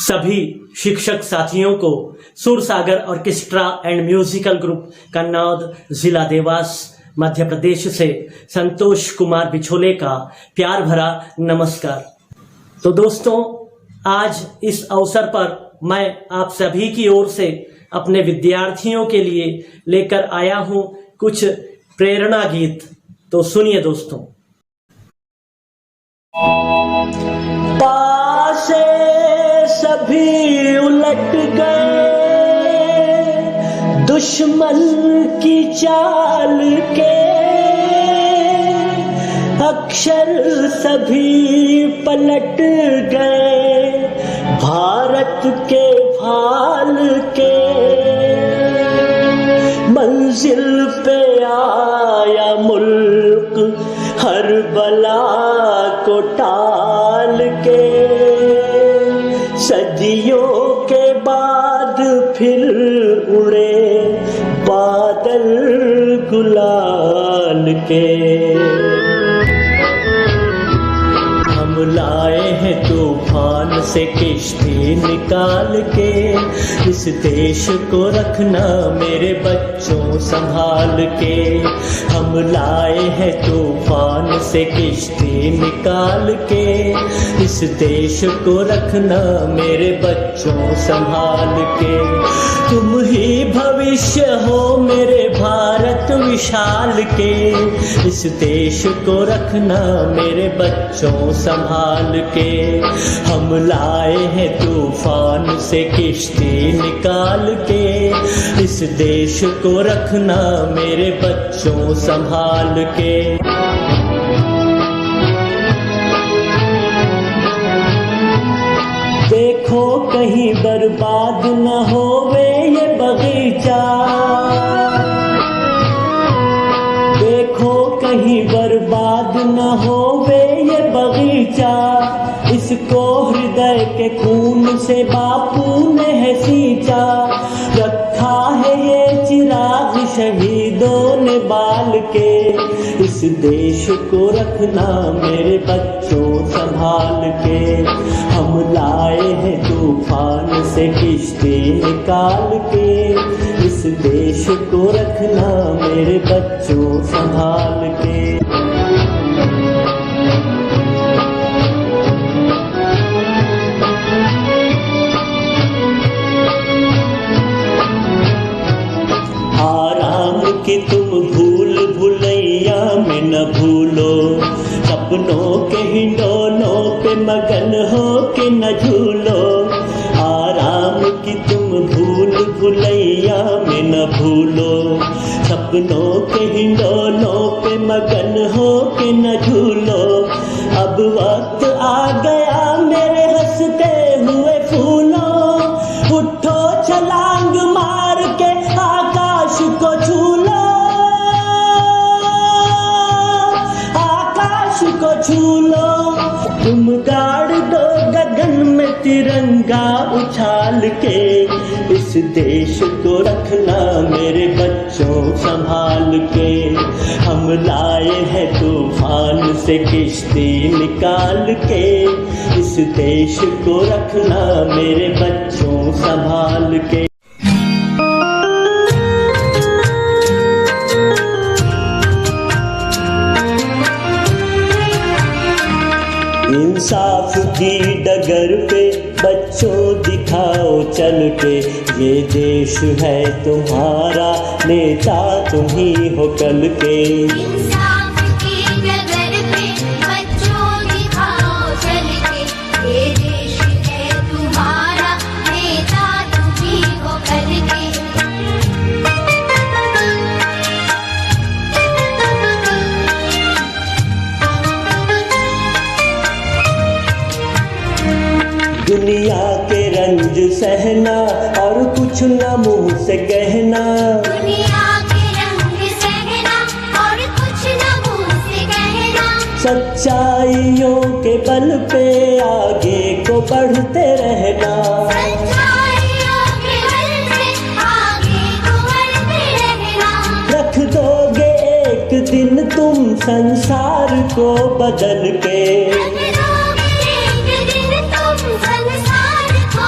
सभी शिक्षक साथियों को Sursagar orchestra and musical group Kannod जिला देवास मध्य प्रदेश से संतोष कुमार बिछोले का प्यार भरा नमस्कार। तो दोस्तों, आज इस अवसर पर मैं आप सभी की ओर से अपने विद्यार्थियों के लिए लेकर आया हूं कुछ प्रेरणा गीत। तो सुनिए दोस्तों। पासे सभी उलट गए दुश्मन की चाल के, अक्षर सभी पलट गए भारत के भाल के। मंजिल पे आया मुल्क हर बला को टाल के, सदियों के बाद फिर उड़े बादल गुलाल के। हम लाए हैं तूफान से किश्ती निकाल के, इस देश को रखना मेरे बच्चों संभाल के। हम लाए हैं तूफान से किश्ती निकाल के, इस देश को रखना मेरे बच्चों संभाल के। तुम ही भविष्य हो मेरे भारत विशाल के, इस देश को रखना मेरे बच्चों संभाल के। हम लाए हैं तूफान से किश्ती निकाल के, इस देश को रखना मेरे बच्चों संभाल के। देखो कहीं बर्बाद न होवे ये बगीचा, देखो कहीं बर्बाद न होवे ये बगीचा। इसको हृदय के खून से बापू ने है सींचा, रखा है ये चिराग शहीदों ने बाल के। इस देश को रखना मेरे बच्चों संभाल के। हम लाए हैं तूफान से किश्ती निकाल के, इस देश को रखना मेरे बच्चों संभाल के। आराम की तुम भूल भुलैया में न भूलो, सपनों के हिंडोलों पे मगन हो के न झूलो। आराम की तुम भूल भुलैया में न भूलो, सपनों के हिंडोलों पे मगन हो के न झूलो। अब वक्त आ गया मेरे हंसते हुए फूलों, उठो छलांग मार के आकाश को छू लो, आकाश को छू लो। तुम गाड़ दो गगन में तिरंगा उछाल के, इस देश को रखना मेरे बच्चों संभाल के। हम लाए हैं तूफान से किश्ती निकाल के, इस देश को रखना मेरे बच्चों संभाल के। इंसाफ की डगर पे बच्चों दिखाओ चल के, ये देश है तुम्हारा नेता तुम ही हो कल के। इंसाफ की डगर पे बच्चों दिखाओ चल के, ये देश है तुम्हारा नेता तुम ही हो कल के। दुनिया के रंज सहना और कुछ न मुंह से कहना, दुनिया के रंग सहना और कुछ न मुंह से कहना। सच्चाइयों के बल पे आगे को बढ़ते रहना, सच्चाइयों के बल से आगे को बढ़ते रहना। रख दोगे एक दिन तुम संसार को बदल के, रख दोगे एक दिन तुम संसार को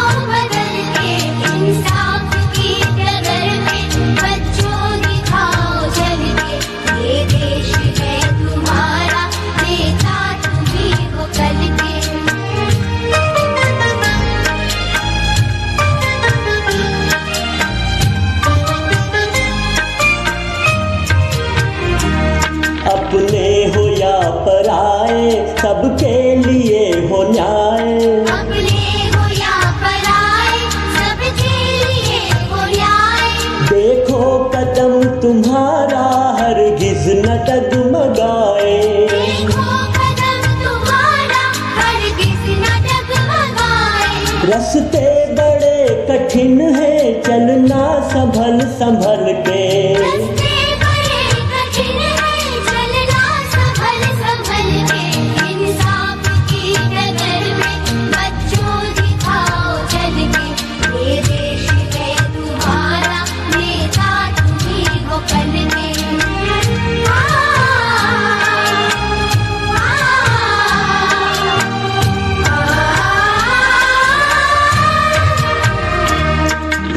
रास्ते बड़े कठिन है, चलना संभल संभल के। रास्ते बड़े कठिन हैं, चलना संभल संभल के। इंसाफ की डगर में बच्चों दिखाओ चल के। ये देश है तुम्हारा, नेता तुम्हीं हो कल के।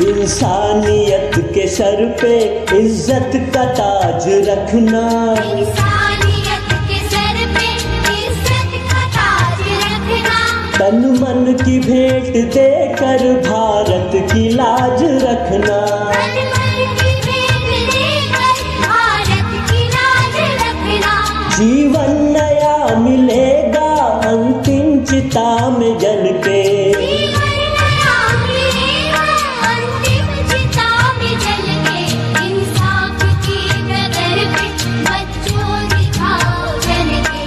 इंसानियत के सर पे इज्जत का ताज रखना। इंसानियत के सर पे इज्जत का ताज रखना। तन मन की भेंट देकर भारत की लाज रखना। तन मन की भेंट देकर भारत की लाज रखना। जीवन नया मिलेगा अंतिम चिता में जल के। जीवन नया मिलेगा अंतिम चिता में जल के। इंसाफ की डगर पे बच्चों दिखाओ चल के।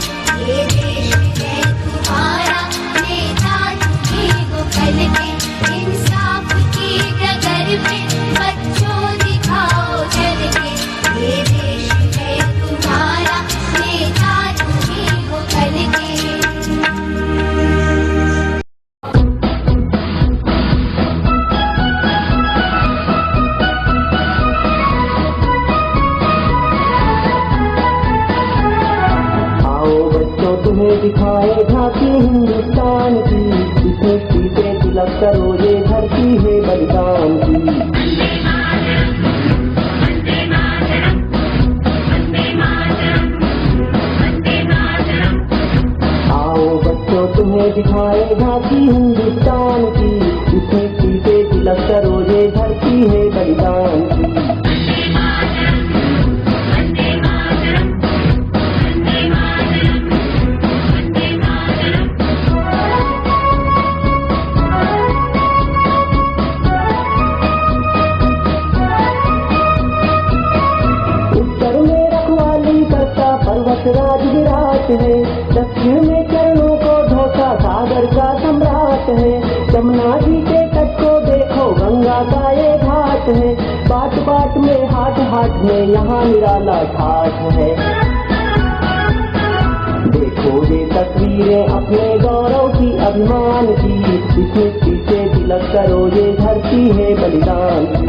ये देश है तुम्हारा, नेता तुम्हीं हो कल के। इंसाफ की डगर पे बच्चों दिखाओ चल के। ये देश है तुम्हारा, नेता तुम्हीं हो कल के। आओ बच्चों तुम्हें दिखाए झांकी हिंदुस्तान की। इस मिट्टी से तिलक करो, ये धरती है बलिदान की। आओ बच्चों तुम्हें दिखाए झांकी हिंदुस्तान की। इस मिट्टी से तिलक करो, ये धरती है बलिदान की। उत्तर में रखवाली करता पर्वत राज विराट है। दक्षिण में चरणों को ढोता सागर का सम्राट है। यमुना जी के तट को देखो, गंगा का ये घाट है। बाट बाट में हाट हाट में यहाँ निराला ठाठ है। देखो ये तस्वीरें अपने गौरव की, अभिमान की। इस मिट्टी से तिलक करो, ये धरती है बलिदान की।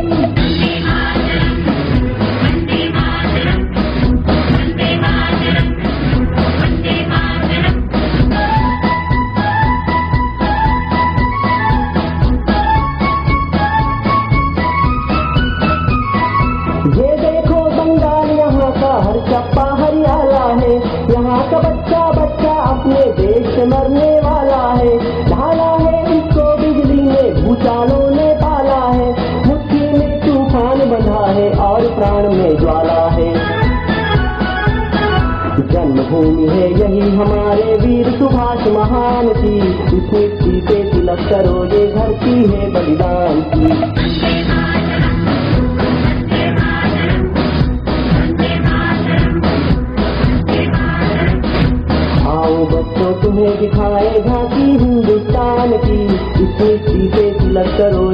ये देखो बंगाल, यहाँ का हर चप्पा हरियाला है। यहाँ का बच्चा बच्चा अपने देश से मरने वाला है। ढाला है इसको बिजली ने, भूचालों ने पाला है। मुट्ठी में तूफान बंधा है और प्राण में ज्वाला है। जन्मभूमि है यही हमारे वीर सुभाष महान की। इस मिट्टी से तिलक करो, ये धरती है बलिदान की। आओ बच्चों तुम्हें दिखाए झांकी हिंदुस्तान की। इस मिट्टी से तिलक करो,